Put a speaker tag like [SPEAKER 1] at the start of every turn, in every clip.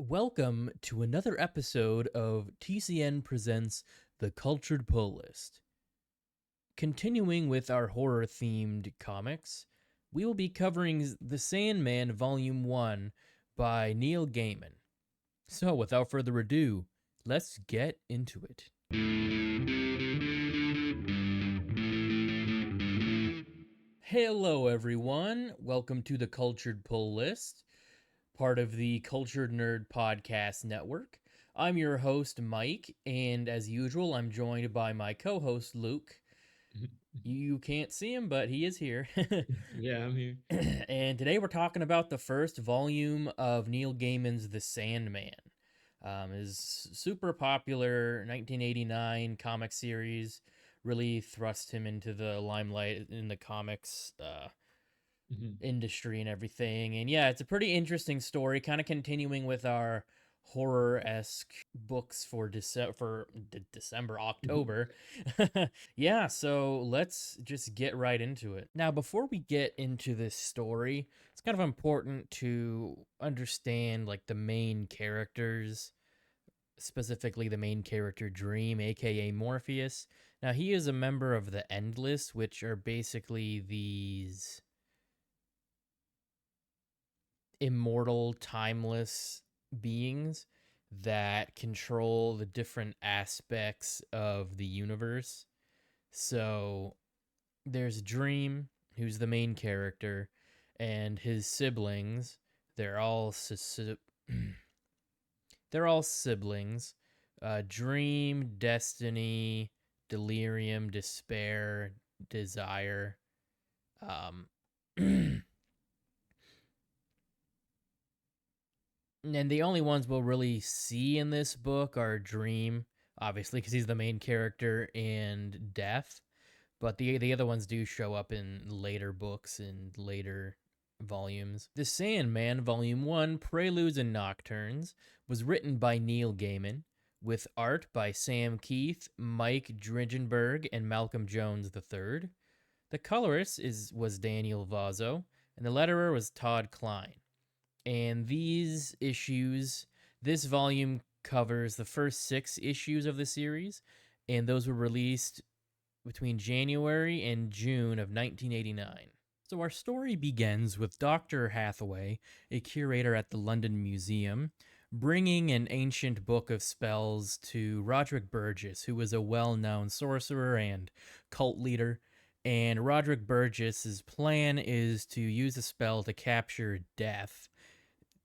[SPEAKER 1] Welcome to another episode of TCN Presents The Cultured Pull List. Continuing with our horror themed comics, we will be covering The Sandman Volume 1 by Neil Gaiman. So, without further ado, let's get into it. Hello, everyone. Welcome to The Cultured Pull List, part of the Cultured Nerd Podcast Network. I'm your host, Mike, and as usual, I'm joined by my co host, Luke. You can't see him, but he is here.
[SPEAKER 2] Yeah, I'm here.
[SPEAKER 1] And today we're talking about the first volume of Neil Gaiman's The Sandman. His super popular 1989 comic series really thrust him into the limelight in the comics industry and everything. And yeah, it's a pretty interesting story, kind of continuing with our horror-esque books for December, October. Yeah, so let's just get right into it. Now, before we get into this story, it's kind of important to understand like the main characters, specifically the main character Dream, aka Morpheus. Now, he is a member of the Endless, which are basically these immortal, timeless beings that control the different aspects of the universe. So there's Dream, who's the main character, and his siblings. They're all they're all siblings. Dream, Destiny, Delirium, Despair, Desire. Um, And the only ones we'll really see in this book are Dream, obviously, because he's the main character, and Death. But the other ones do show up in later books and later volumes. The Sandman, Volume 1, Preludes and Nocturnes, was written by Neil Gaiman, with art by Sam Keith, Mike Dringenberg, and Malcolm Jones III. The colorist was Daniel Vazzo, and the letterer was Todd Klein. And this volume covers the first 6 issues of the series, and those were released between January and June of 1989. So our story begins with Dr. Hathaway, a curator at the London Museum, bringing an ancient book of spells to Roderick Burgess, who was a well-known sorcerer and cult leader. And Roderick Burgess's plan is to use a spell to capture Death,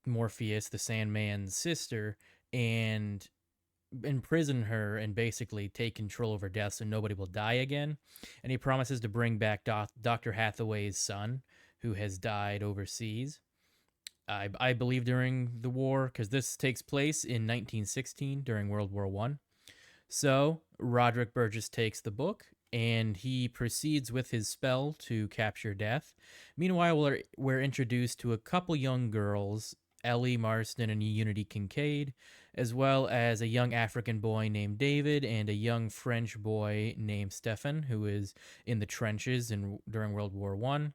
[SPEAKER 1] Morpheus, the Sandman's sister, and imprison her and basically take control over Death so nobody will die again. And he promises to bring back Dr. Hathaway's son, who has died overseas. I believe during the war, because this takes place in 1916 during World War I. So Roderick Burgess takes the book and he proceeds with his spell to capture Death. Meanwhile, we're introduced to a couple young girls, Ellie Marston and Unity Kincaid, as well as a young African boy named David and a young French boy named Stefan, who is in the trenches during World War I.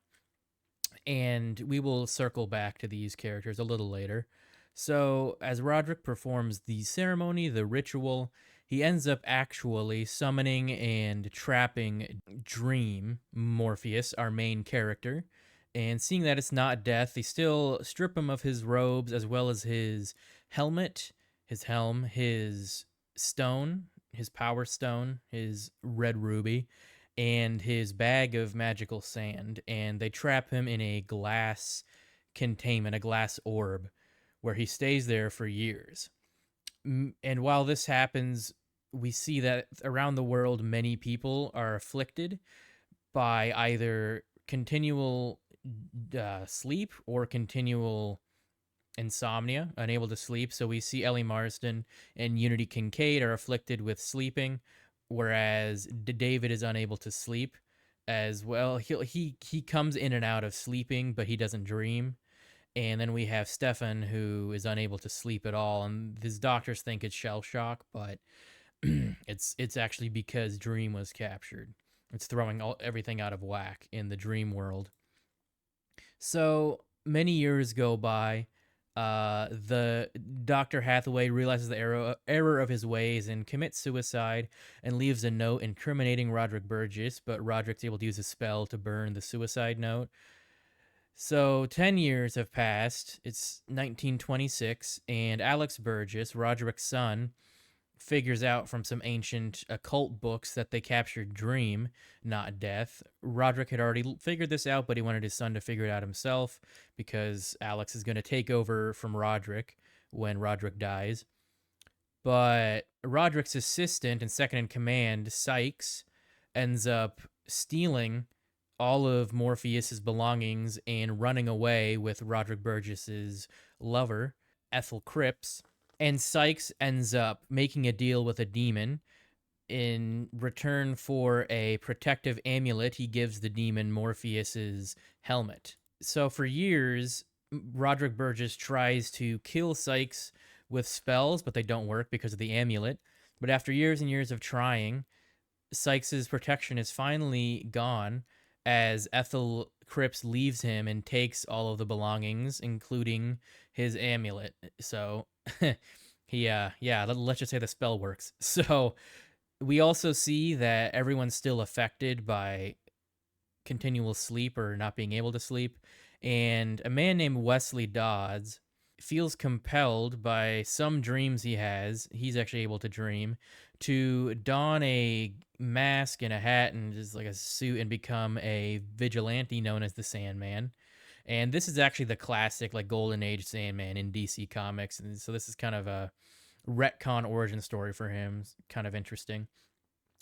[SPEAKER 1] And we will circle back to these characters a little later. So, as Roderick performs the ceremony, the ritual, he ends up actually summoning and trapping Dream, Morpheus, our main character. And seeing that it's not Death, they still strip him of his robes as well as his helmet, his helm, his stone, his power stone, his red ruby, and his bag of magical sand. And they trap him in a glass containment, a glass orb, where he stays there for years. And while this happens, we see that around the world, many people are afflicted by either continual sleep or continual insomnia, unable to sleep. So we see Ellie Marston and Unity Kincaid are afflicted with sleeping, whereas David is unable to sleep as well. He comes in and out of sleeping, but he doesn't dream. And then we have Stefan, who is unable to sleep at all, and his doctors think it's shell shock, but it's actually because Dream was captured. It's throwing everything out of whack in the dream world. So many years go by. The Dr. Hathaway realizes the error of his ways and commits suicide and leaves a note incriminating Roderick Burgess, but Roderick's able to use a spell to burn the suicide note. So 10 years have passed. It's 1926, and Alex Burgess, Roderick's son, figures out from some ancient occult books that they captured dream, not death. Roderick had already figured this out, but he wanted his son to figure it out himself because Alex is going to take over from Roderick when Roderick dies. But Roderick's assistant and second in command, Sykes, ends up stealing all of Morpheus's belongings and running away with Roderick Burgess's lover, Ethel Cripps. And Sykes ends up making a deal with a demon. In return for a protective amulet, he gives the demon Morpheus's helmet. So for years, Roderick Burgess tries to kill Sykes with spells, but they don't work because of the amulet. But after years and years of trying, Sykes's protection is finally gone as Ethel Cripps leaves him and takes all of the belongings, including his amulet. So, let's just say the spell works. So, we also see that everyone's still affected by continual sleep or not being able to sleep. And a man named Wesley Dodds feels compelled by some dreams he has. He's actually able to dream to don a mask and a hat and just like a suit and become a vigilante known as the Sandman. And this is actually the classic like golden age Sandman in DC Comics. And so this is kind of a retcon origin story for him. It's kind of interesting.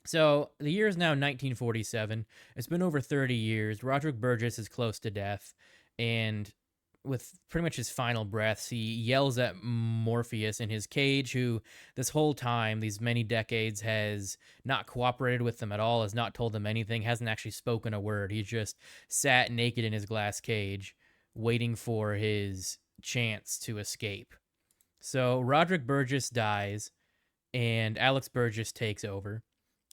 [SPEAKER 1] So the year is now 1947. It's been over 30 years. Roderick Burgess is close to death, and with pretty much his final breaths, he yells at Morpheus in his cage, who this whole time, these many decades, has not cooperated with them at all, has not told them anything, hasn't actually spoken a word. He's just sat naked in his glass cage, waiting for his chance to escape. So Roderick Burgess dies, and Alex Burgess takes over.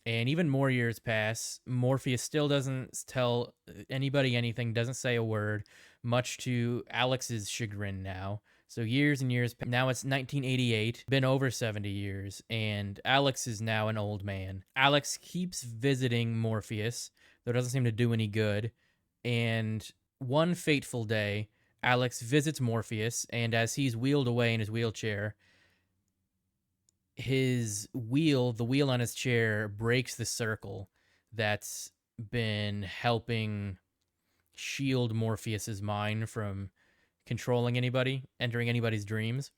[SPEAKER 1] And even more years pass. Morpheus still doesn't tell anybody anything, doesn't say a word, much to Alex's chagrin now. So years and years. Now it's 1988, been over 70 years, and Alex is now an old man. Alex keeps visiting Morpheus, though it doesn't seem to do any good. And one fateful day, Alex visits Morpheus, and as he's wheeled away in his wheelchair, the wheel on his chair breaks the circle that's been helping shield Morpheus's mind from controlling anybody, entering anybody's dreams.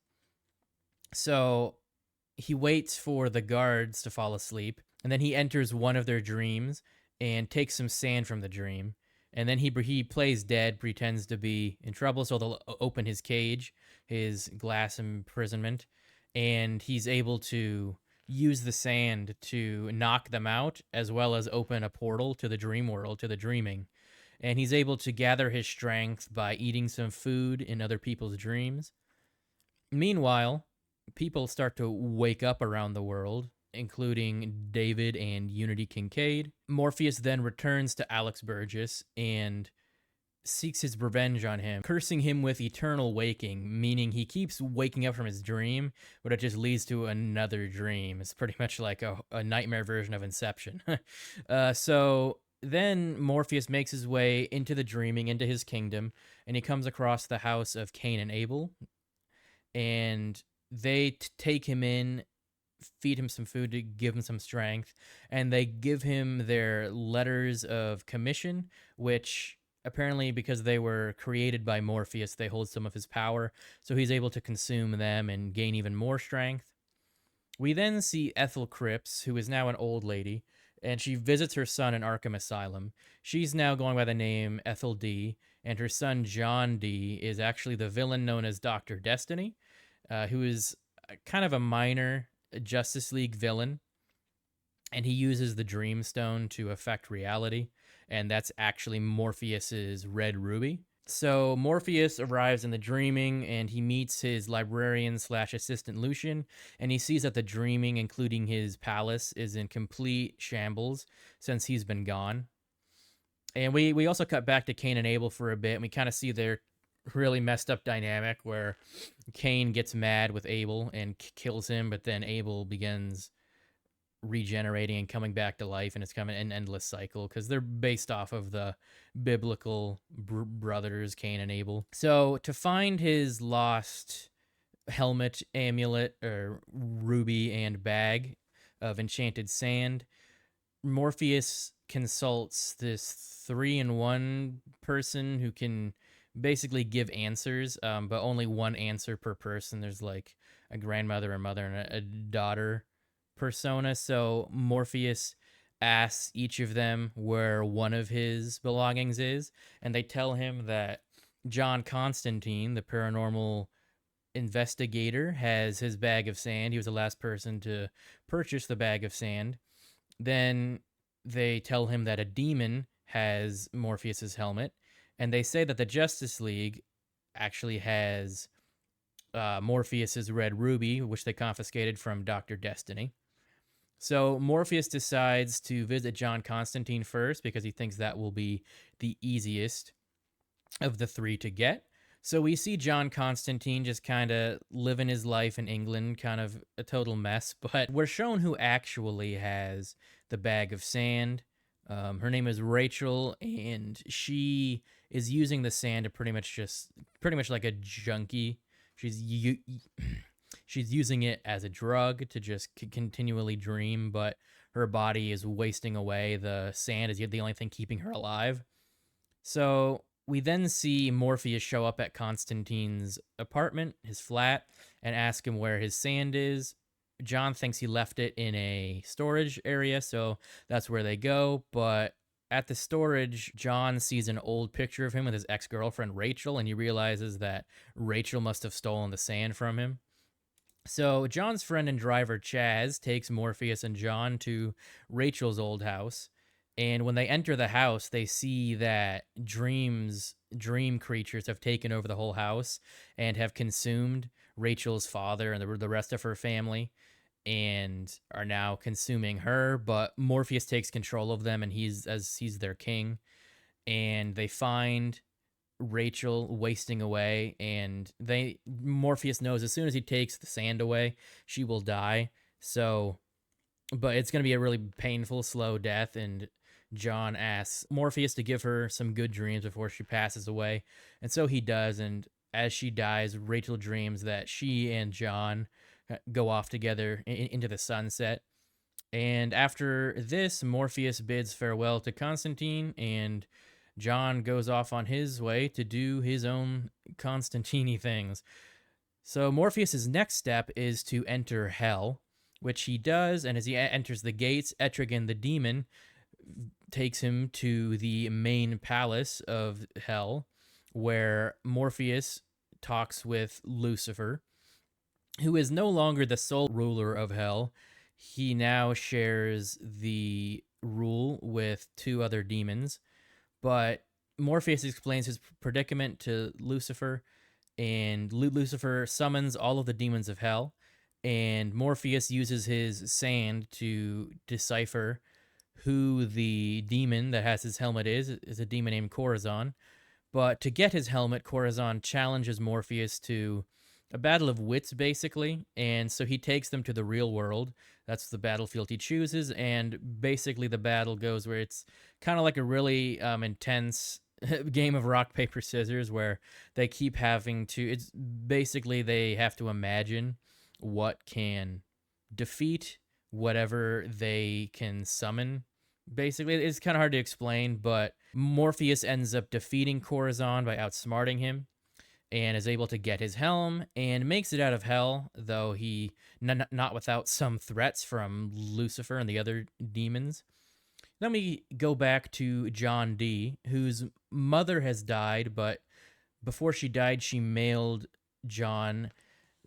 [SPEAKER 1] So he waits for the guards to fall asleep, and then he enters one of their dreams and takes some sand from the dream. And then he plays dead, pretends to be in trouble, so they'll open his cage, his glass imprisonment, and he's able to use the sand to knock them out, as well as open a portal to the dream world, to the dreaming. And he's able to gather his strength by eating some food in other people's dreams. Meanwhile, people start to wake up around the world, including David and Unity Kincaid. Morpheus then returns to Alex Burgess and seeks his revenge on him, cursing him with eternal waking, meaning he keeps waking up from his dream, but it just leads to another dream. It's pretty much like a nightmare version of Inception. So then Morpheus makes his way into the dreaming, into his kingdom, and he comes across the house of Cain and Abel, and they take him in, feed him some food to give him some strength, and they give him their letters of commission, which apparently, because they were created by Morpheus, they hold some of his power, so he's able to consume them and gain even more strength. We then see Ethel Cripps, who is now an old lady, and she visits her son in Arkham Asylum. She's now going by the name Ethel D, and her son John D is actually the villain known as Dr. Destiny, who is kind of a minor Justice League villain, and he uses the Dreamstone to affect reality, and that's actually Morpheus's red ruby. So Morpheus arrives in the dreaming, and he meets his librarian slash assistant Lucian, and he sees that the dreaming, including his palace, is in complete shambles since he's been gone. And we also cut back to Cain and Abel for a bit, and we kind of see their really messed up dynamic where Cain gets mad with Abel and kills him, but then Abel begins regenerating and coming back to life, and it's kind of an endless cycle because they're based off of the biblical brothers Cain and Abel. So to find his lost helmet, amulet, or ruby and bag of enchanted sand, Morpheus consults this 3-in-1 person who can basically give answers, but only one answer per person. There's like a grandmother, a mother, and a daughter persona. So Morpheus asks each of them where one of his belongings is, and they tell him that John Constantine, the paranormal investigator, has his bag of sand. He was the last person to purchase the bag of sand. Then they tell him that a demon has Morpheus's helmet, and they say that the Justice League actually has Morpheus's red ruby, which they confiscated from Dr. Destiny. So Morpheus decides to visit John Constantine first because he thinks that will be the easiest of the three to get. So we see John Constantine just kind of living his life in England, kind of a total mess, but we're shown who actually has the bag of sand. Her name is Rachel, and she is using the sand to pretty much like a junkie. She's using it as a drug to just continually dream, but her body is wasting away. The sand is the only thing keeping her alive. So we then see Morpheus show up at Constantine's apartment, his flat, and ask him where his sand is. John thinks he left it in a storage area, so that's where they go. But at the storage, John sees an old picture of him with his ex-girlfriend Rachel, and he realizes that Rachel must have stolen the sand from him. So John's friend and driver Chaz takes Morpheus and John to Rachel's old house. And when they enter the house, they see that dream creatures have taken over the whole house and have consumed Rachel's father and the rest of her family and are now consuming her. But Morpheus takes control of them, and he's their king. And they find Rachel wasting away, and Morpheus knows as soon as he takes the sand away, she will die. So, but it's going to be a really painful, slow death, and John asks Morpheus to give her some good dreams before she passes away. And so he does, and as she dies, Rachel dreams that she and John go off together into the sunset. And after this, Morpheus bids farewell to Constantine, and John goes off on his way to do his own Constantine things. So Morpheus's next step is to enter hell, which he does, and as he enters the gates, Etrigan the demon takes him to the main palace of hell, where Morpheus talks with Lucifer, who is no longer the sole ruler of hell. He now shares the rule with two other demons, but Morpheus explains his predicament to Lucifer, and Lucifer summons all of the demons of hell, and Morpheus uses his sand to decipher who the demon that has his helmet is a demon named Corazon. But to get his helmet, Corazon challenges Morpheus to a battle of wits, basically. And so he takes them to the real world. That's the battlefield he chooses. And basically the battle goes where it's kind of like a really intense game of rock, paper, scissors, where they keep having to, it's basically they have to imagine what can defeat whatever they can summon. Basically, it's kind of hard to explain, but Morpheus ends up defeating Corazon by outsmarting him and is able to get his helm and makes it out of hell, though he not without some threats from Lucifer and the other demons. Let me go back to John D., whose mother has died, but before she died, she mailed John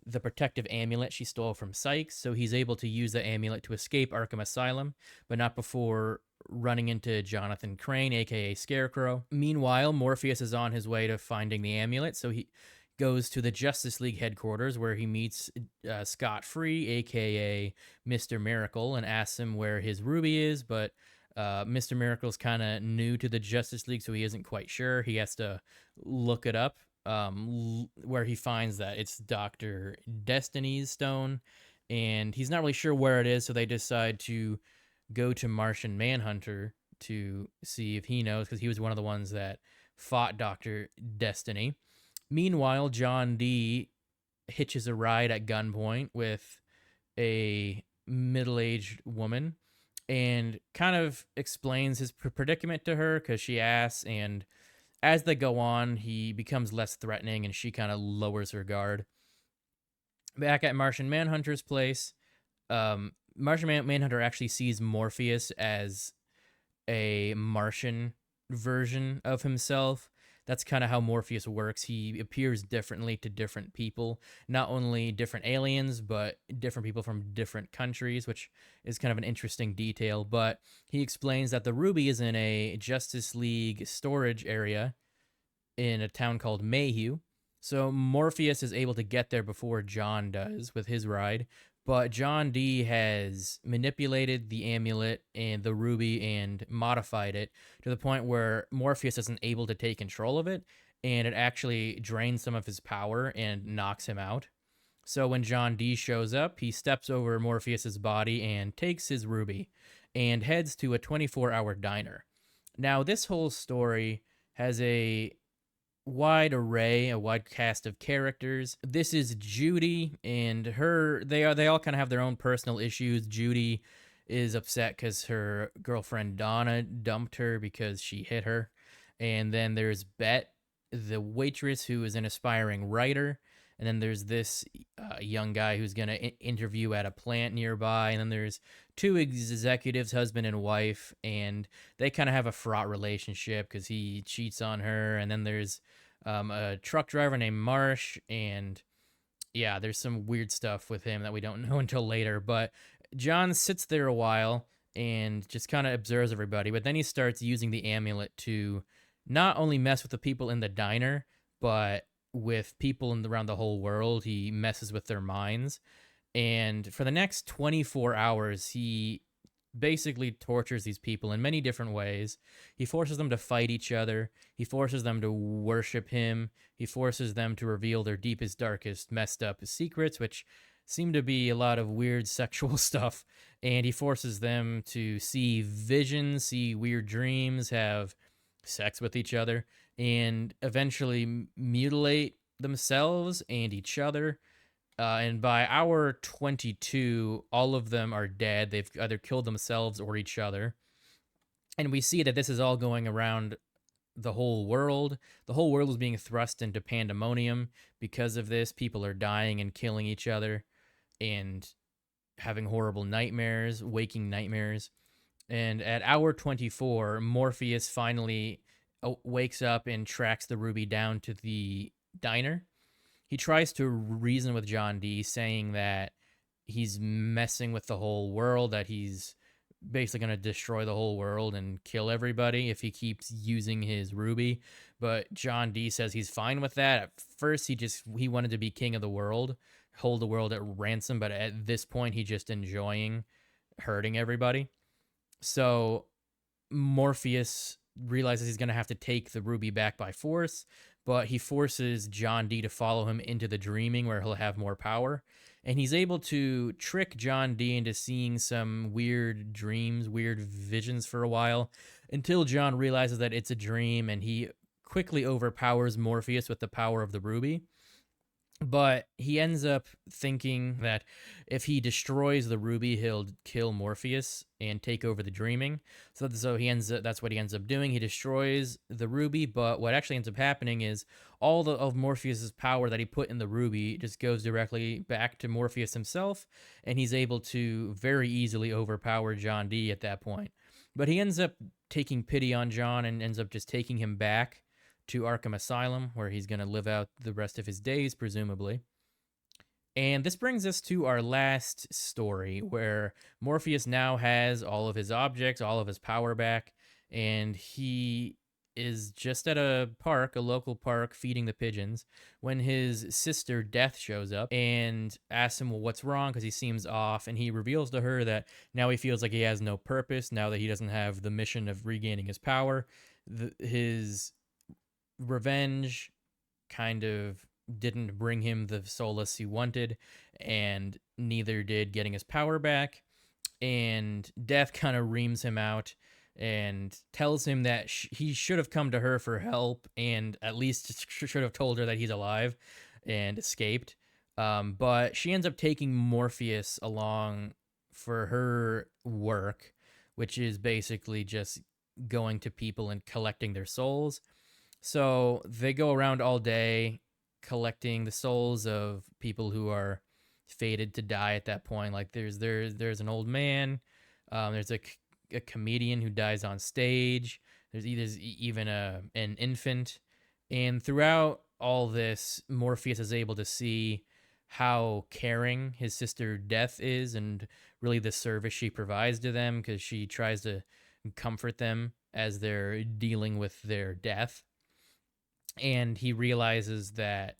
[SPEAKER 1] the protective amulet she stole from Sykes, so he's able to use the amulet to escape Arkham Asylum, but not before running into Jonathan Crane, aka Scarecrow. Meanwhile, Morpheus is on his way to finding the amulet, so he goes to the Justice League headquarters where he meets Scott Free, aka Mr. Miracle, and asks him where his ruby is, but Mr. Miracle's kind of new to the Justice League, so he isn't quite sure. He has to look it up where he finds that it's Dr. Destiny's stone, and he's not really sure where it is, so they decide to go to Martian Manhunter to see if he knows, because he was one of the ones that fought Dr. Destiny. Meanwhile, John Dee hitches a ride at gunpoint with a middle-aged woman and kind of explains his predicament to her because she asks, and as they go on, he becomes less threatening and she kind of lowers her guard. Back at Martian Manhunter's place, Martian Manhunter actually sees Morpheus as a Martian version of himself. That's kind of how Morpheus works. He appears differently to different people, not only different aliens, but different people from different countries, which is kind of an interesting detail. But he explains that the ruby is in a Justice League storage area in a town called Mayhew. So Morpheus is able to get there before John does with his ride, but John Dee has manipulated the amulet and the ruby and modified it to the point where Morpheus isn't able to take control of it, and it actually drains some of his power and knocks him out. So when John Dee shows up, he steps over Morpheus's body and takes his ruby and heads to a 24-hour diner. Now, this whole story has a wide cast of characters. This is Judy and her. They all kind of have their own personal issues. Judy is upset because her girlfriend Donna dumped her because she hit her. And then there's Bet, the waitress, who is an aspiring writer. And then there's this young guy who's going to interview at a plant nearby. And then there's two executives, husband and wife, and they kind of have a fraught relationship because he cheats on her. And then there's a truck driver named Marsh, and yeah, there's some weird stuff with him that we don't know until later. But John sits there a while and just kind of observes everybody, but then he starts using the amulet to not only mess with the people in the diner, but with people around the whole world. He messes with their minds. And for the next 24 hours, he basically tortures these people in many different ways. He forces them to fight each other. He forces them to worship him. He forces them to reveal their deepest, darkest, messed up secrets, which seem to be a lot of weird sexual stuff. And he forces them to see visions, see weird dreams, have sex with each other, and eventually mutilate themselves and each other. And by hour 22, all of them are dead. They've either killed themselves or each other. And we see that this is all going around the whole world. The whole world is being thrust into pandemonium because of this. People are dying and killing each other and having horrible nightmares, waking nightmares. And at hour 24, Morpheus finally wakes up and tracks the ruby down to the diner. He tries to reason with John Dee, saying that he's messing with the whole world, that he's basically going to destroy the whole world and kill everybody if he keeps using his ruby. But John Dee says he's fine with that. At first, he wanted to be king of the world, hold the world at ransom, but at this point, he's just enjoying hurting everybody. So Morpheus realizes he's going to have to take the ruby back by force, but he forces John Dee to follow him into the dreaming where he'll have more power. And he's able to trick John Dee into seeing some weird dreams, weird visions for a while, until John realizes that it's a dream, and he quickly overpowers Morpheus with the power of the ruby. But he ends up thinking that if he destroys the ruby, he'll kill Morpheus and take over the dreaming. So that's what he ends up doing. He destroys the ruby, but what actually ends up happening is all of Morpheus's power that he put in the ruby just goes directly back to Morpheus himself, and he's able to very easily overpower John Dee at that point. But he ends up taking pity on John and ends up just taking him back to Arkham Asylum, where he's going to live out the rest of his days, presumably. And this brings us to our last story, where Morpheus now has all of his objects, all of his power back, and he is just at a local park, feeding the pigeons, when his sister Death shows up and asks him, well, what's wrong, because he seems off, and he reveals to her that now he feels like he has no purpose, now that he doesn't have the mission of regaining his power. His revenge kind of didn't bring him the solace he wanted, and neither did getting his power back. And Death kind of reams him out and tells him that he should have come to her for help and at least should have told her that he's alive and escaped. But she ends up taking Morpheus along for her work, which is basically just going to people and collecting their souls. So they go around all day collecting the souls of people who are fated to die at that point. Like there's an old man, there's a comedian who dies on stage. There's even an infant, and throughout all this, Morpheus is able to see how caring his sister Death is, and really the service she provides to them because she tries to comfort them as they're dealing with their death. And he realizes that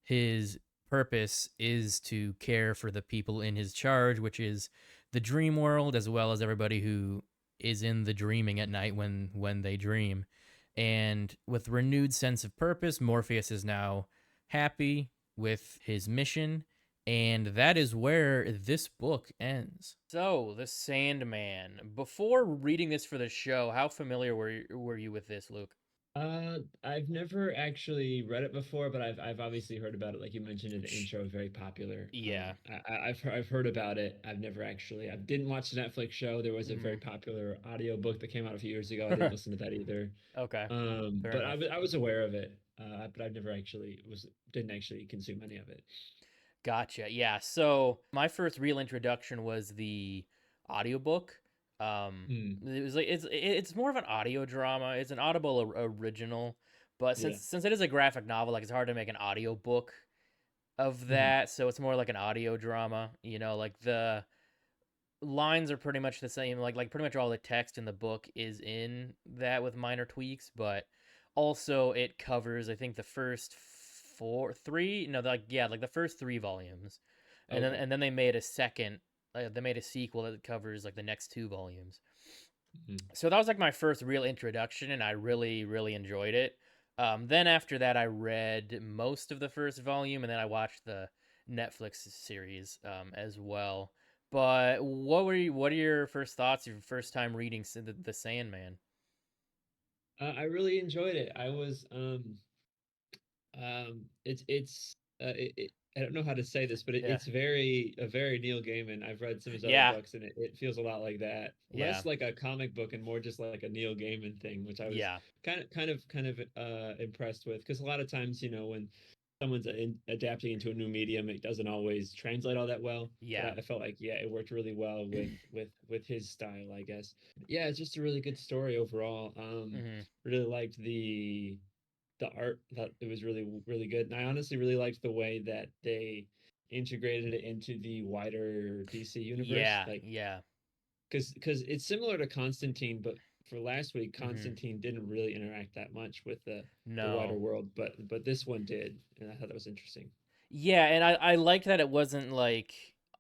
[SPEAKER 1] his purpose is to care for the people in his charge, which is the dream world, as well as everybody who is in the dreaming at night when they dream. And with renewed sense of purpose, Morpheus is now happy with his mission, and that is where this book ends. So, the Sandman. Before reading this for the show, how familiar were you with this, Luke?
[SPEAKER 2] I've never actually read it before, but I've obviously heard about it. Like you mentioned in the intro, is very popular.
[SPEAKER 1] Yeah.
[SPEAKER 2] I've heard about it. I've never actually. I didn't watch the Netflix show. There was a very
[SPEAKER 1] Mhm.
[SPEAKER 2] popular audiobook that came out a few years ago. I didn't listen to that either.
[SPEAKER 1] Okay. Fair
[SPEAKER 2] But
[SPEAKER 1] enough.
[SPEAKER 2] I was aware of it. But I've never actually was didn't actually consume any of it.
[SPEAKER 1] Gotcha. Yeah. So my first real introduction was the audiobook.
[SPEAKER 2] Hmm.
[SPEAKER 1] It was like it's more of an audio drama. It's an Audible original, but
[SPEAKER 2] Yeah.
[SPEAKER 1] since it is a graphic novel, like it's hard to make an audio book of
[SPEAKER 2] Hmm.
[SPEAKER 1] that. So it's more like an audio drama. You know, like the lines are pretty much the same. Like pretty much all the text in the book is in that with minor tweaks, but also it covers I think the first four three no like yeah like the first three volumes,
[SPEAKER 2] Okay.
[SPEAKER 1] and then they made a second. They made a sequel that covers like the next two volumes.
[SPEAKER 2] Hmm.
[SPEAKER 1] So that was like my first real introduction, and I really enjoyed it. Then after that, I read most of the first volume, and then I watched the Netflix series as well. But what are your first thoughts? Your first time reading the Sandman?
[SPEAKER 2] I really enjoyed it. I don't know how to say this, but
[SPEAKER 1] Yeah,
[SPEAKER 2] it's very a very Neil Gaiman. I've read some of his other
[SPEAKER 1] yeah,
[SPEAKER 2] books, and it feels a lot like that.
[SPEAKER 1] yeah,
[SPEAKER 2] Less like a comic book and more just like a Neil Gaiman thing, which I was
[SPEAKER 1] yeah,
[SPEAKER 2] kind of impressed with. Because a lot of times, when someone's adapting into a new medium, it doesn't always translate all that well. But
[SPEAKER 1] yeah.
[SPEAKER 2] I felt like yeah, it worked really well with his style, I guess. Yeah, it's just a really good story overall.
[SPEAKER 1] Hmm.
[SPEAKER 2] Really liked the art. That it was really good, and I honestly really liked the way that they integrated it into the wider DC universe,
[SPEAKER 1] Yeah,
[SPEAKER 2] like
[SPEAKER 1] yeah.
[SPEAKER 2] because it's similar to Constantine, but for last week
[SPEAKER 1] Hmm.
[SPEAKER 2] Constantine didn't really interact that much with the wider
[SPEAKER 1] No.
[SPEAKER 2] world, but this one did, and I thought that was interesting.
[SPEAKER 1] Yeah, and I liked that it wasn't like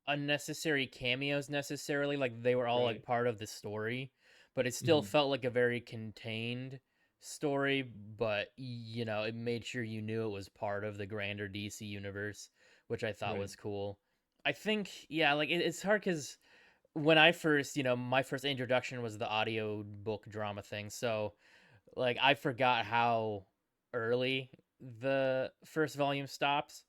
[SPEAKER 1] unnecessary cameos necessarily. Like they were all like
[SPEAKER 2] Right.
[SPEAKER 1] part of the story, but it still
[SPEAKER 2] Hmm.
[SPEAKER 1] felt like a very contained story. But you know, it made sure you knew it was part of the grander DC universe, which I thought
[SPEAKER 2] Right.
[SPEAKER 1] was cool. I think yeah, like it's hard because when I first, my first introduction was the audio book drama thing. So like I forgot how early the first volume stops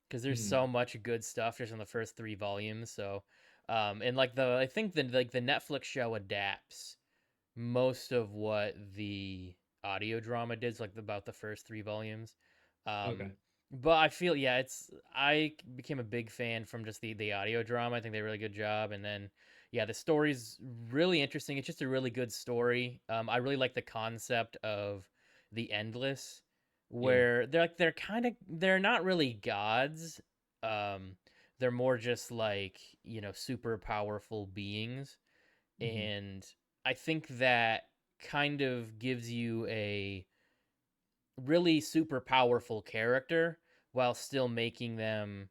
[SPEAKER 1] because there's
[SPEAKER 2] Hmm.
[SPEAKER 1] so much good stuff just in the first three volumes. So, and like I think the Netflix show adapts most of what the audio drama did, so, like about the first three volumes. Um,
[SPEAKER 2] Okay.
[SPEAKER 1] but I feel yeah, I became a big fan from just the audio drama. I think they did a really good job, and then yeah, the story's really interesting. It's just a really good story. I really like the concept of the endless,
[SPEAKER 2] Yeah.
[SPEAKER 1] where they're not really gods. Um, they're more just like super powerful beings,
[SPEAKER 2] Hmm.
[SPEAKER 1] and I think that kind of gives you a really super powerful character while still making them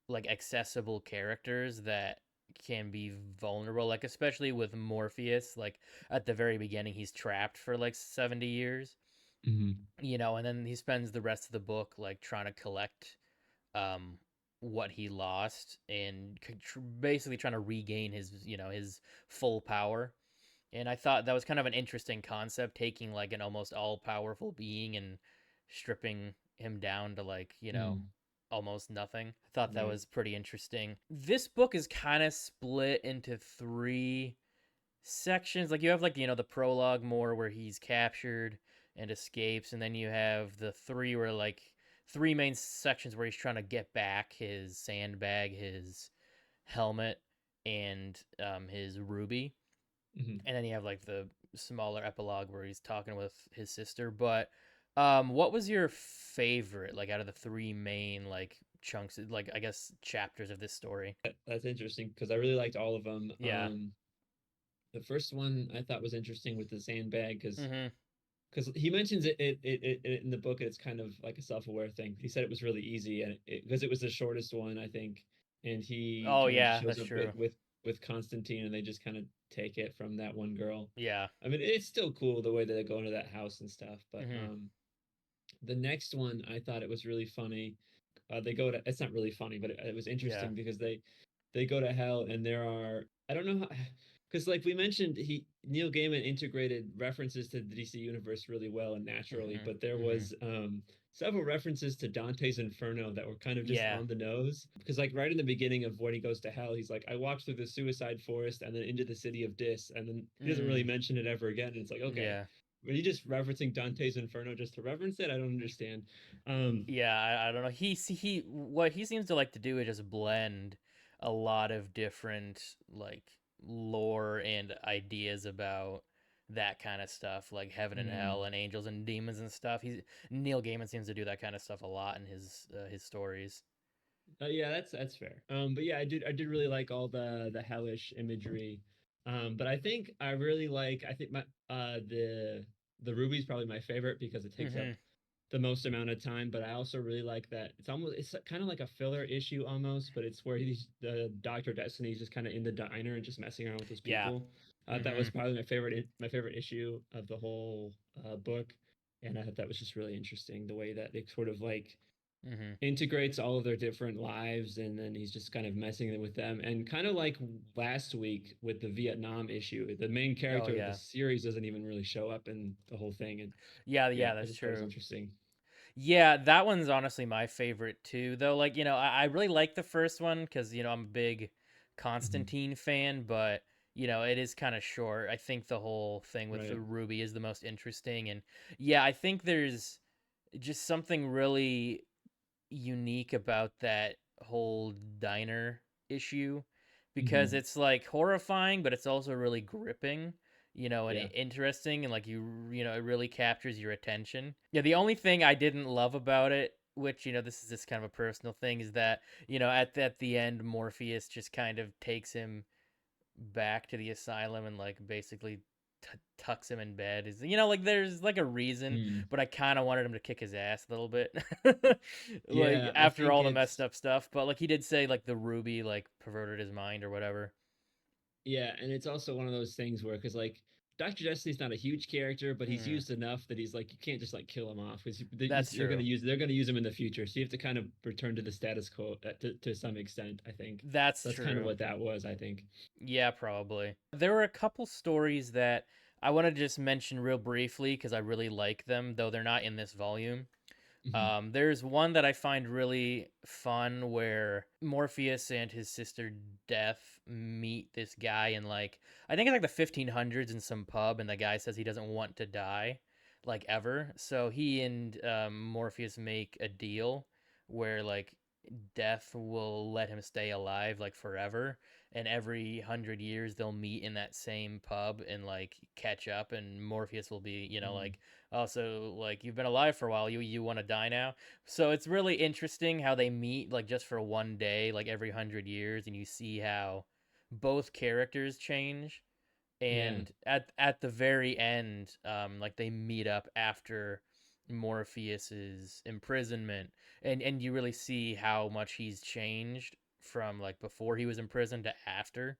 [SPEAKER 1] like accessible characters that can be vulnerable, like especially with Morpheus. Like at the very beginning he's trapped for like 70 years,
[SPEAKER 2] Hmm.
[SPEAKER 1] And then he spends the rest of the book like trying to collect um what he lost and basically trying to regain his full power. And I thought that was kind of an interesting concept, taking like an almost all powerful being and stripping him down to like,
[SPEAKER 2] Mm.
[SPEAKER 1] almost nothing. I thought that
[SPEAKER 2] Right.
[SPEAKER 1] was pretty interesting. This book is kind of split into three sections. Like you have like, the prologue more where he's captured and escapes, and then you have the three where like three main sections where he's trying to get back his sandbag, his helmet, and his ruby.
[SPEAKER 2] Hmm.
[SPEAKER 1] And then you have like the smaller epilogue where he's talking with his sister. But what was your favorite like out of the three main like chunks, like I guess chapters of this story?
[SPEAKER 2] That's interesting because I really liked all of them.
[SPEAKER 1] Yeah.
[SPEAKER 2] The first one I thought was interesting with the sandbag
[SPEAKER 1] Mm-hmm.
[SPEAKER 2] because he mentions it in the book. It's kind of like a self-aware thing. He said it was really easy and because it was the shortest one, I think, and he
[SPEAKER 1] Oh
[SPEAKER 2] kind of
[SPEAKER 1] yeah,
[SPEAKER 2] shows
[SPEAKER 1] that's
[SPEAKER 2] up
[SPEAKER 1] true.
[SPEAKER 2] with Constantine, and they just kind of take it from that one girl.
[SPEAKER 1] Yeah.
[SPEAKER 2] I mean, it's still cool the way that they go into that house and stuff, but
[SPEAKER 1] Mm-hmm.
[SPEAKER 2] the next one I thought it was really funny. They go to, it's not really funny, but it was
[SPEAKER 1] Yeah.
[SPEAKER 2] interesting because they go to hell, and there are, I don't know how, because like we mentioned, he Neil Gaiman integrated references to the DC universe really well and naturally,
[SPEAKER 1] Mm-hmm.
[SPEAKER 2] but there
[SPEAKER 1] Mm-hmm.
[SPEAKER 2] was several references to Dante's Inferno that were kind of just
[SPEAKER 1] Yeah.
[SPEAKER 2] on the nose, because like right in the beginning of when he goes to hell, he's like, I walked through the suicide forest and then into the city of Dis, and then he doesn't really
[SPEAKER 1] Mm.
[SPEAKER 2] mention it ever again, and it's like, okay,
[SPEAKER 1] Yeah.
[SPEAKER 2] are you just referencing Dante's Inferno just to reference it? I don't understand.
[SPEAKER 1] Yeah, I don't know. He what he seems to like to do is just blend a lot of different like lore and ideas about that kind of stuff, like heaven and
[SPEAKER 2] Hmm.
[SPEAKER 1] hell and angels and demons and stuff. He's Neil Gaiman seems to do that kind of stuff a lot in his stories.
[SPEAKER 2] Yeah, that's fair. But yeah, I did really like all the hellish imagery. But I think I really like, I think my the Ruby's probably my favorite because it takes up
[SPEAKER 1] Mhm.
[SPEAKER 2] the most amount of time. But I also really like that it's kind of like a filler issue almost, but it's where he's the Doctor Destiny's just kind of in the diner and just messing around with those
[SPEAKER 1] Yeah.
[SPEAKER 2] people. That was
[SPEAKER 1] Mhm.
[SPEAKER 2] probably my favorite issue of the whole book, and I thought that was just really interesting the way that it sort of like
[SPEAKER 1] Mhm.
[SPEAKER 2] integrates all of their different lives, and then he's just kind of messing with them, and kind of like last week with the Vietnam issue, the main
[SPEAKER 1] Oh
[SPEAKER 2] character of the
[SPEAKER 1] yeah.
[SPEAKER 2] series doesn't even really show up in the whole thing, and
[SPEAKER 1] Yeah,
[SPEAKER 2] yeah,
[SPEAKER 1] yeah,
[SPEAKER 2] I
[SPEAKER 1] that's
[SPEAKER 2] just thought it was
[SPEAKER 1] true.
[SPEAKER 2] interesting.
[SPEAKER 1] Yeah, that one's honestly my favorite too. Though, like, I really like the first one because, I'm a big
[SPEAKER 2] Hmm.
[SPEAKER 1] Constantine fan, but, it is kind of short. I think the whole thing with the
[SPEAKER 2] Right.
[SPEAKER 1] Ruby is the most interesting. And yeah, I think there's just something really unique about that whole diner issue because
[SPEAKER 2] Hmm.
[SPEAKER 1] it's like horrifying, but it's also really gripping, and
[SPEAKER 2] Yeah.
[SPEAKER 1] interesting, and like it really captures your attention. Yeah, the only thing I didn't love about it, which this is just kind of a personal thing, is that at the end Morpheus just kind of takes him back to the asylum and like basically tucks him in bed. Is like there's like a reason,
[SPEAKER 2] Mm.
[SPEAKER 1] but I kind of wanted him to kick his ass a little bit, like
[SPEAKER 2] Yeah, I
[SPEAKER 1] after
[SPEAKER 2] think
[SPEAKER 1] all the messed
[SPEAKER 2] it's
[SPEAKER 1] up stuff. But like he did say like the ruby like perverted his mind or whatever.
[SPEAKER 2] yeah, and it's also one of those things where because like Dr. Destiny's not a huge character, but he's
[SPEAKER 1] Hmm.
[SPEAKER 2] used enough that he's like you can't just like kill him off because
[SPEAKER 1] That's true.
[SPEAKER 2] they're gonna use him in the future, so you have to kind of return to the status quo to some extent. I think
[SPEAKER 1] That's
[SPEAKER 2] that's kind of
[SPEAKER 1] true.
[SPEAKER 2] what that was. I think.
[SPEAKER 1] Yeah, probably. There were a couple stories that I want to just mention real briefly because I really like them, though they're not in this volume.
[SPEAKER 2] Hmm.
[SPEAKER 1] There's one that I find really fun where Morpheus and his sister Death meet this guy in like I think it's like the 1500s in some pub, and the guy says he doesn't want to die, like ever. So he and Morpheus make a deal where like Death will let him stay alive like forever, and every 100 years they'll meet in that same pub and like catch up, and Morpheus will be
[SPEAKER 2] Mm.
[SPEAKER 1] like, oh, so like you've been alive for a while, you want to die now. So it's really interesting how they meet like just for one day like every 100 years, and you see how both characters change.
[SPEAKER 2] Yeah.
[SPEAKER 1] And at the very end, like they meet up after Morpheus's imprisonment, and you really see how much he's changed from like before he was imprisoned to after.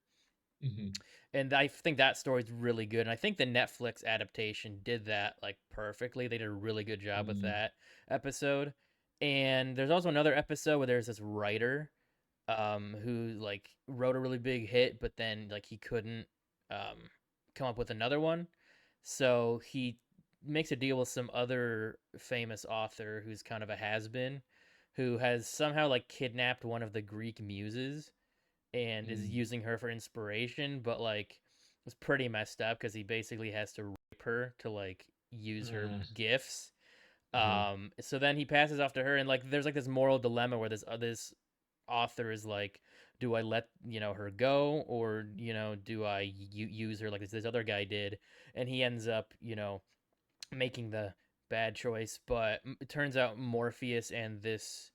[SPEAKER 2] Hmm.
[SPEAKER 1] And I think that story's really good. And I think the Netflix adaptation did that like perfectly. They did a really good job with
[SPEAKER 2] Mm.
[SPEAKER 1] that episode. And there's also another episode where there's this writer who like wrote a really big hit, but then like he couldn't um come up with another one. So he makes a deal with some other famous author who's kind of a has-been, who has somehow like kidnapped one of the Greek muses and is
[SPEAKER 2] Mm.
[SPEAKER 1] using her for inspiration, but like it's pretty messed up because he basically has to rape her to like use her
[SPEAKER 2] Uh,
[SPEAKER 1] gifts.
[SPEAKER 2] uh-huh.
[SPEAKER 1] So then he passes off to her, and like there's like this moral dilemma where this author is like, do I let her go, or do I use her like this other guy did? And he ends up making the bad choice, but it turns out Morpheus and this,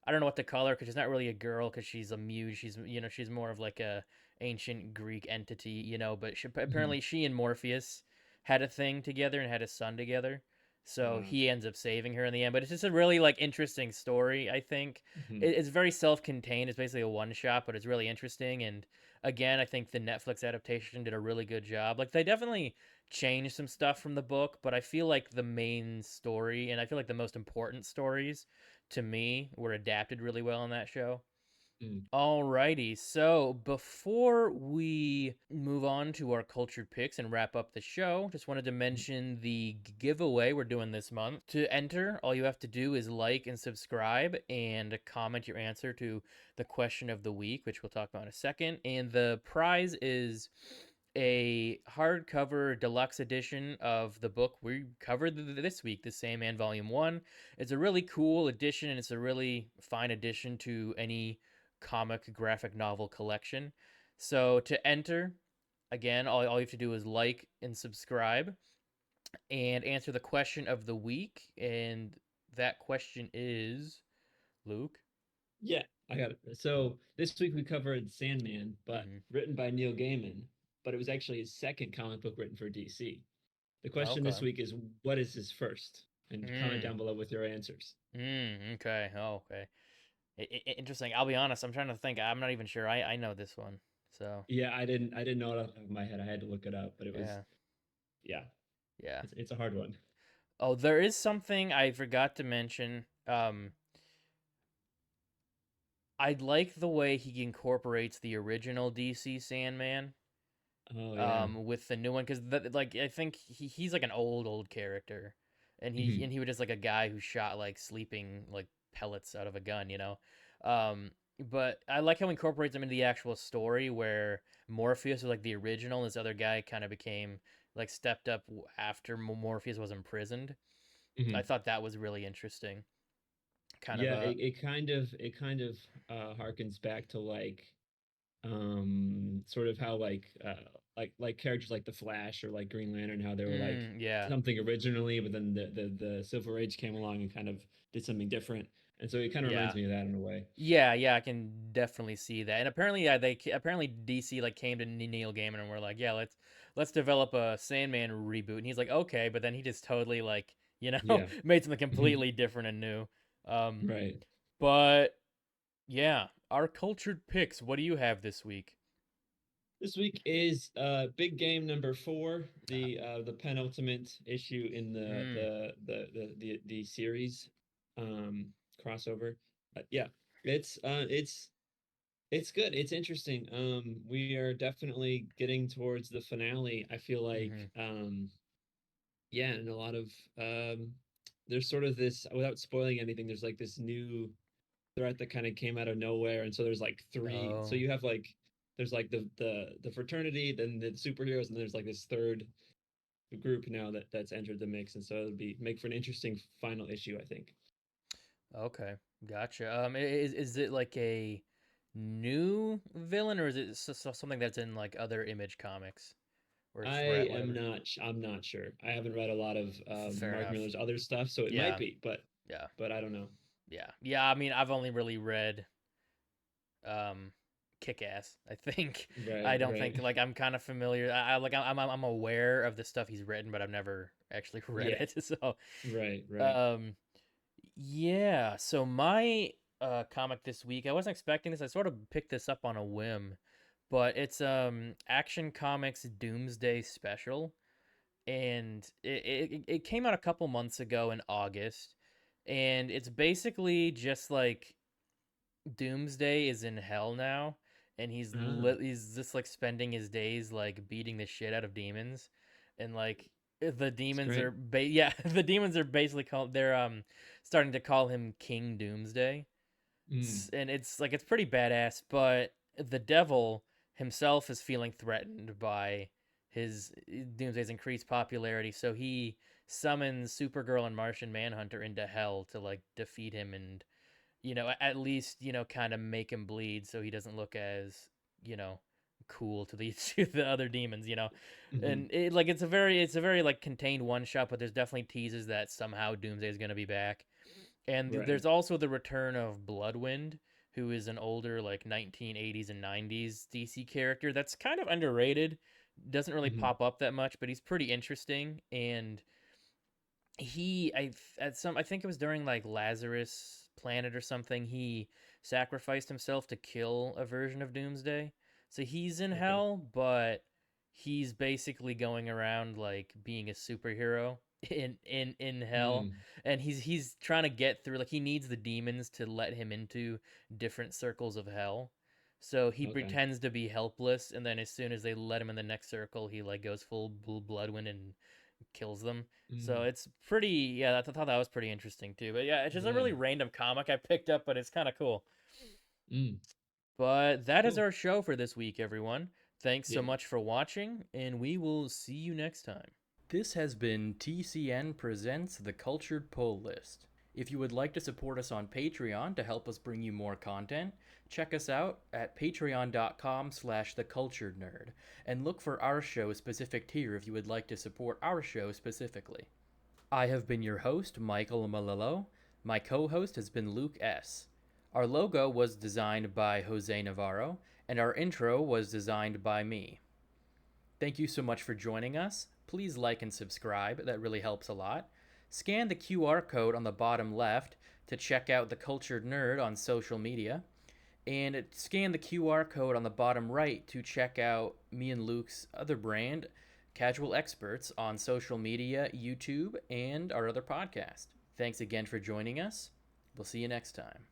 [SPEAKER 1] I don't know what to call her because she's not really a girl because she's a muse. She's more of like a ancient Greek entity, but
[SPEAKER 2] Hmm.
[SPEAKER 1] apparently she and Morpheus had a thing together and had a son together. So
[SPEAKER 2] Wow.
[SPEAKER 1] he ends up saving her in the end. But it's just a really like interesting story. I think
[SPEAKER 2] Hmm.
[SPEAKER 1] it's very self-contained. It's basically a one shot, but it's really interesting. And again, I think the Netflix adaptation did a really good job. Like they definitely changed some stuff from the book, but I feel like the main story and I feel like the most important stories to me were adapted really well in that show.
[SPEAKER 2] Mm.
[SPEAKER 1] Alrighty, so before we move on to our cultured picks and wrap up the show, just wanted to mention the giveaway we're doing this month. To enter, all you have to do is like and subscribe and comment your answer to the question of the week, which we'll talk about in a second. And the prize is a hardcover deluxe edition of the book we covered this week, The Sandman Volume 1. It's a really cool edition, and it's a really fine addition to any comic graphic novel collection. So to enter, again, all you have to do is like and subscribe and answer the question of the week. And that question is, Luke.
[SPEAKER 2] Yeah, I got it. So this week we covered Sandman, but
[SPEAKER 1] Mm-hmm.
[SPEAKER 2] written by Neil Gaiman, but it was actually his second comic book written for DC. The question this
[SPEAKER 1] Okay.
[SPEAKER 2] week is, what is his first? And comment
[SPEAKER 1] Mm.
[SPEAKER 2] down below with your answers.
[SPEAKER 1] Okay. Oh, okay. Interesting. I'll be honest. I'm trying to think. I'm not even sure. I know this one. So
[SPEAKER 2] Yeah, I didn't know it off the top of my head. I had to look it up, but it was
[SPEAKER 1] yeah,
[SPEAKER 2] yeah,
[SPEAKER 1] yeah.
[SPEAKER 2] it's a hard one.
[SPEAKER 1] Oh, there is something I forgot to mention. I like the way he incorporates the original DC Sandman
[SPEAKER 2] Oh yeah.
[SPEAKER 1] with the new one because like I think he's like an old character, and
[SPEAKER 2] Mhm.
[SPEAKER 1] he was just like a guy who shot like sleeping like pellets out of a gun. Um, but I like how he incorporates him into the actual story where Morpheus was like the original, and this other guy kind of became like stepped up after Morpheus was imprisoned. I
[SPEAKER 2] Mhm.
[SPEAKER 1] thought that was really interesting. Kind of
[SPEAKER 2] Yeah,
[SPEAKER 1] a
[SPEAKER 2] it kind of harkens back to like sort of how like characters like the Flash or like Green Lantern, how they were like
[SPEAKER 1] yeah.
[SPEAKER 2] something originally, but then the Silver Age came along and kind of did something different. And so it kind of reminds
[SPEAKER 1] Yeah.
[SPEAKER 2] me of that in a way.
[SPEAKER 1] Yeah, I can definitely see that. And apparently, yeah, apparently DC like came to Neil Gaiman and were like, yeah, let's develop a Sandman reboot. And he's like, okay, but then he just totally like
[SPEAKER 2] Yeah.
[SPEAKER 1] made something completely different and new. Um,
[SPEAKER 2] Right.
[SPEAKER 1] but yeah, our cultured picks. What do you have this week?
[SPEAKER 2] This week is big game number 4,
[SPEAKER 1] Ah,
[SPEAKER 2] the penultimate issue in
[SPEAKER 1] mm,
[SPEAKER 2] the series um crossover. Yeah, it's good. It's interesting. We are definitely getting towards the finale. I feel like
[SPEAKER 1] mm-hmm.
[SPEAKER 2] yeah, and a lot of um there's sort of this, without spoiling anything, there's like this new threat that kind of came out of nowhere, and so there's like three. So
[SPEAKER 1] Oh,
[SPEAKER 2] you have like there's like the fraternity, then the superheroes, and there's like this third group now that's entered the mix, and so it'll be make for an interesting final issue, I think.
[SPEAKER 1] okay, gotcha. Is it like a new villain or is it something that's in like other Image comics or
[SPEAKER 2] I am
[SPEAKER 1] whatever?
[SPEAKER 2] not. I'm not sure. I haven't read a lot of
[SPEAKER 1] Fair
[SPEAKER 2] Mark
[SPEAKER 1] enough.
[SPEAKER 2] Miller's other stuff, so it might
[SPEAKER 1] Yeah,
[SPEAKER 2] be,
[SPEAKER 1] yeah,
[SPEAKER 2] but I don't know.
[SPEAKER 1] yeah. I mean, I've only really read um, Kick Ass. I think I
[SPEAKER 2] Right,
[SPEAKER 1] don't
[SPEAKER 2] right.
[SPEAKER 1] think like I'm kind of familiar. I'm aware of the stuff he's written, but I've never actually read
[SPEAKER 2] Yeah,
[SPEAKER 1] it. So
[SPEAKER 2] right, right.
[SPEAKER 1] um, yeah. So my comic this week, I wasn't expecting this. I sort of picked this up on a whim, but it's Action Comics Doomsday Special, and it came out a couple months ago in August, and it's basically just like Doomsday is in hell now, and
[SPEAKER 2] Ah,
[SPEAKER 1] he's just like spending his days like beating the shit out of demons, and like the
[SPEAKER 2] it's
[SPEAKER 1] demons
[SPEAKER 2] great.
[SPEAKER 1] are yeah, the demons are basically they're starting to call him King Doomsday.
[SPEAKER 2] Mm,
[SPEAKER 1] And it's like it's pretty badass, but the devil himself is feeling threatened by his Doomsday's increased popularity, so he summons Supergirl and Martian Manhunter into hell to like defeat him and at least kind of make him bleed so he doesn't look as you know cool to the to the other demons.
[SPEAKER 2] mhm.
[SPEAKER 1] And it's a very like contained one shot, but there's definitely teases that somehow Doomsday is going to be back. And
[SPEAKER 2] Right.
[SPEAKER 1] there's also the return of Bloodwind, who is an older like 1980s and 90s DC character that's kind of underrated, doesn't really
[SPEAKER 2] Mhm.
[SPEAKER 1] pop up that much, but he's pretty interesting. And he I at some I think it was during like Lazarus Planet or something, he sacrificed himself to kill a version of Doomsday. So he's in
[SPEAKER 2] Okay.
[SPEAKER 1] hell, but he's basically going around like being a superhero in hell.
[SPEAKER 2] Mm,
[SPEAKER 1] And he's trying to get through, like he needs the demons to let him into different circles of hell. So he
[SPEAKER 2] okay.
[SPEAKER 1] pretends to be helpless, and then as soon as they let him in the next circle, he like goes full Bloodwind and kills them. So
[SPEAKER 2] Mm,
[SPEAKER 1] it's pretty, yeah, I thought that was pretty interesting too. But yeah, it's just a
[SPEAKER 2] yeah.
[SPEAKER 1] really random comic I picked up, but it's kind of cool.
[SPEAKER 2] Mm,
[SPEAKER 1] But that is
[SPEAKER 2] cool.
[SPEAKER 1] our show for this week, everyone. Thanks so
[SPEAKER 2] Yeah.
[SPEAKER 1] much for watching, and we will see you next time. This has been TCN Presents The Cultured Pull List. If you would like to support us on Patreon to help us bring you more content, check us out at patreon.com/theculturednerd and look for our show specific tier if you would like to support our show specifically. I have been your host, Michael Malillo. My co host has been Luke S. Our logo was designed by Jose Navarro, and our intro was designed by me. Thank you so much for joining us. Please like and subscribe, that really helps a lot. Scan the QR code on the bottom left to check out The Cultured Nerd on social media. And scan the QR code on the bottom right to check out me and Luke's other brand, Casual Experts, on social media, YouTube, and our other podcast. Thanks again for joining us. We'll see you next time.